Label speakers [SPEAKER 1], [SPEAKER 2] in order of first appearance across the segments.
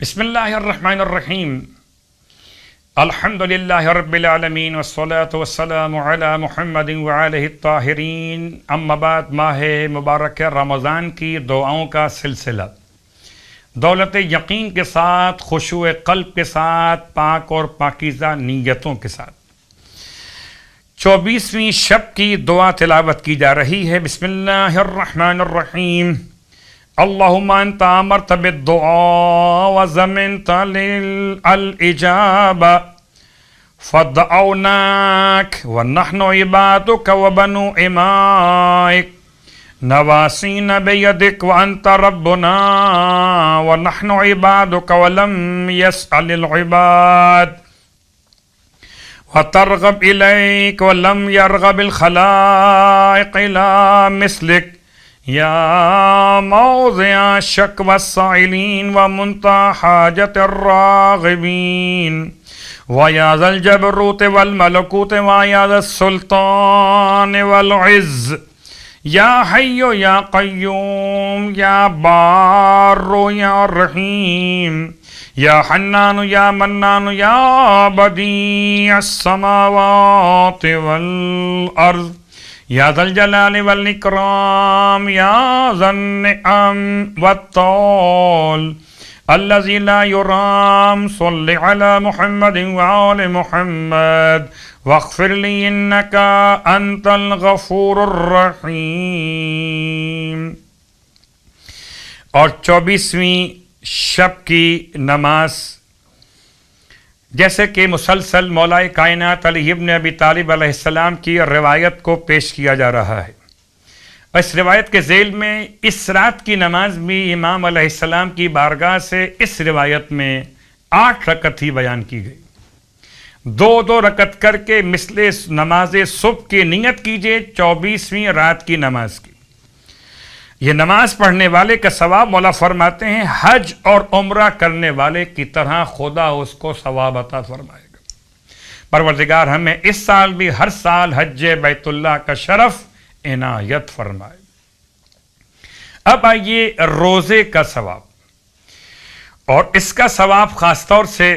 [SPEAKER 1] بسم اللہ الرحمن الرحیم الحمد للہ رب العالمین والصلاة والسلام علی محمد وآلہ الطاہرین اما بعد ماہ مبارک رمضان کی دعاؤں کا سلسلہ دولت یقین کے ساتھ خشوع قلب کے ساتھ پاک اور پاکیزہ نیتوں کے ساتھ 24ویں شب کی دعا تلاوت کی جا رہی ہے۔ بسم اللہ الرحمن الرحیم اللہم انت امرت بالدعاء وزمنت للإجابة فدعوناك ونحن عبادك وبنو إمائك نواسينا بيدك وأنت ربنا ونحن عبادك ولم يسأل العباد وترغب إليك ولم يرغب الخلائق إلى مثلك یا موضع شکوى السائلین ومنتہى حاجة الراغبین ویا ذا الجبروت والملکوت ویا ذا السلطان والعز یا حی یا قیوم یا بار یا رحیم یا حنان یا منان یا بدیع السماوات والارض یا ذا الجلال والاکرام یا ذا النعم والطول الذي لا يرام صل على محمد وآل محمد واغفر لي انك انت الغفور الرحیم۔ اور 24ویں شب کی نماز جیسے کہ مسلسل مولا کائنات علی ابن ابی طالب علیہ السلام کی روایت کو پیش کیا جا رہا ہے، اور اس روایت کے ذیل میں اس رات کی نماز بھی امام علیہ السلام کی بارگاہ سے اس روایت میں 8 رکعت ہی بیان کی گئی۔ 2 رکعت کر کے مثل نماز صبح کی نیت کیجئے 24ویں رات کی نماز کی۔ یہ نماز پڑھنے والے کا ثواب مولا فرماتے ہیں حج اور عمرہ کرنے والے کی طرح خدا اس کو ثواب عطا فرمائے گا۔ پروردگار ہمیں اس سال بھی ہر سال حج بیت اللہ کا شرف عنایت فرمائے۔ اب آئیے روزے کا ثواب، اور اس کا ثواب خاص طور سے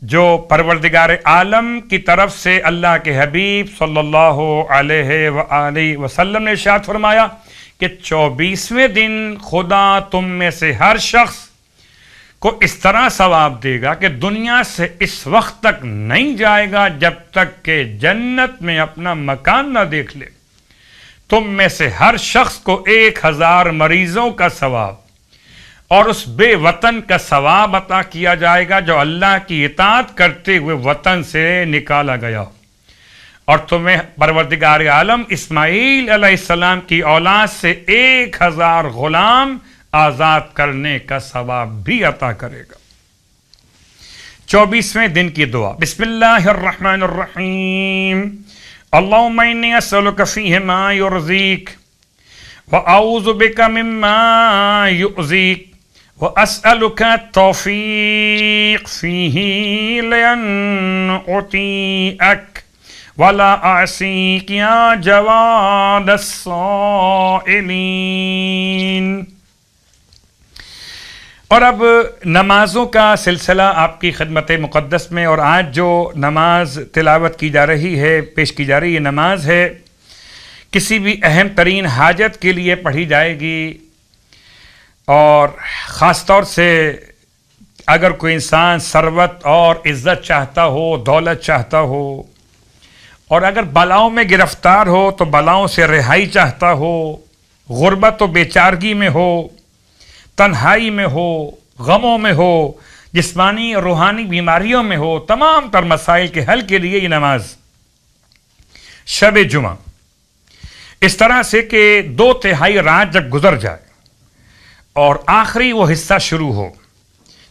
[SPEAKER 1] جو پروردگار عالم کی طرف سے اللہ کے حبیب صلی اللہ علیہ وآلہ وسلم نے ارشاد فرمایا کہ 24ویں دن خدا تم میں سے ہر شخص کو اس طرح ثواب دے گا کہ دنیا سے اس وقت تک نہیں جائے گا جب تک کہ جنت میں اپنا مکان نہ دیکھ لے۔ تم میں سے ہر شخص کو 1000 مریضوں کا ثواب اور اس بے وطن کا ثواب عطا کیا جائے گا جو اللہ کی اطاعت کرتے ہوئے وطن سے نکالا گیا، اور تمہیں پروردگار عالم اسماعیل علیہ السلام کی اولاد سے 1000 غلام آزاد کرنے کا ثواب بھی عطا کرے گا۔ 24ویں دن کی دعا بسم اللہ الرحمن الرحیم اللہم انی اسألک فیہ ما یرضیک واعوذ بک مما یؤذیک واسألک التوفیق فیہ لأن اطیعک ولا اعصیک یا جواد السائلین۔ اور اب نمازوں کا سلسلہ آپ کی خدمت مقدس میں، اور آج جو نماز تلاوت کی جا رہی ہے، پیش کی جا رہی ہے، نماز ہے کسی بھی اہم ترین حاجت کے لیے پڑھی جائے گی، اور خاص طور سے اگر کوئی انسان ثروت اور عزت چاہتا ہو، دولت چاہتا ہو، اور اگر بلاؤں میں گرفتار ہو تو بلاؤں سے رہائی چاہتا ہو، غربت و بیچارگی میں ہو، تنہائی میں ہو، غموں میں ہو، جسمانی اور روحانی بیماریوں میں ہو، تمام تر مسائل کے حل کے لیے یہ نماز شب جمعہ اس طرح سے کہ 2/3 رات جب گزر جائے اور آخری وہ حصہ شروع ہو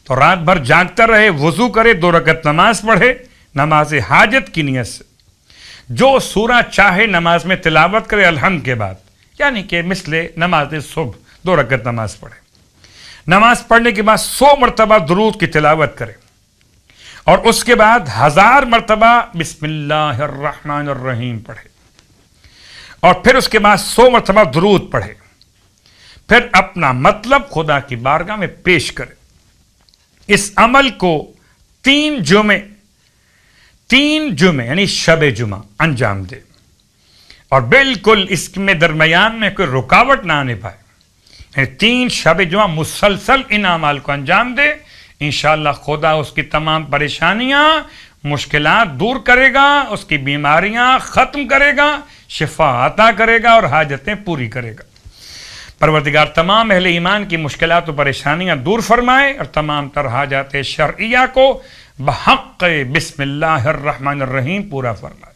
[SPEAKER 1] تو رات بھر جاگتا رہے، وضو کرے، 2 رکعت نماز پڑھے نماز حاجت کی نیت سے، جو سورہ چاہے نماز میں تلاوت کرے الحمد کے بعد، یعنی کہ مثل نماز صبح 2 رکعت نماز پڑھے، نماز پڑھنے کے بعد 100 مرتبہ درود کی تلاوت کرے، اور اس کے بعد 1000 مرتبہ بسم اللہ الرحمن الرحیم پڑھے، اور پھر اس کے بعد 100 مرتبہ درود پڑھے، پھر اپنا مطلب خدا کی بارگاہ میں پیش کرے، اس عمل کو 3 جمعے یعنی شب جمعہ انجام دے اور بالکل اس میں درمیان میں کوئی رکاوٹ نہ آنے پائے، یعنی 3 شب جمعہ مسلسل ان اعمال کو انجام دے، انشاءاللہ خدا اس کی تمام پریشانیاں مشکلات دور کرے گا، اس کی بیماریاں ختم کرے گا، شفا عطا کرے گا اور حاجتیں پوری کرے گا۔ پروردگار تمام اہل ایمان کی مشکلات و پریشانیاں دور فرمائے اور تمام تر حاجات شرعیہ کو بحق بسم اللہ الرحمن الرحیم پورا فرمائے۔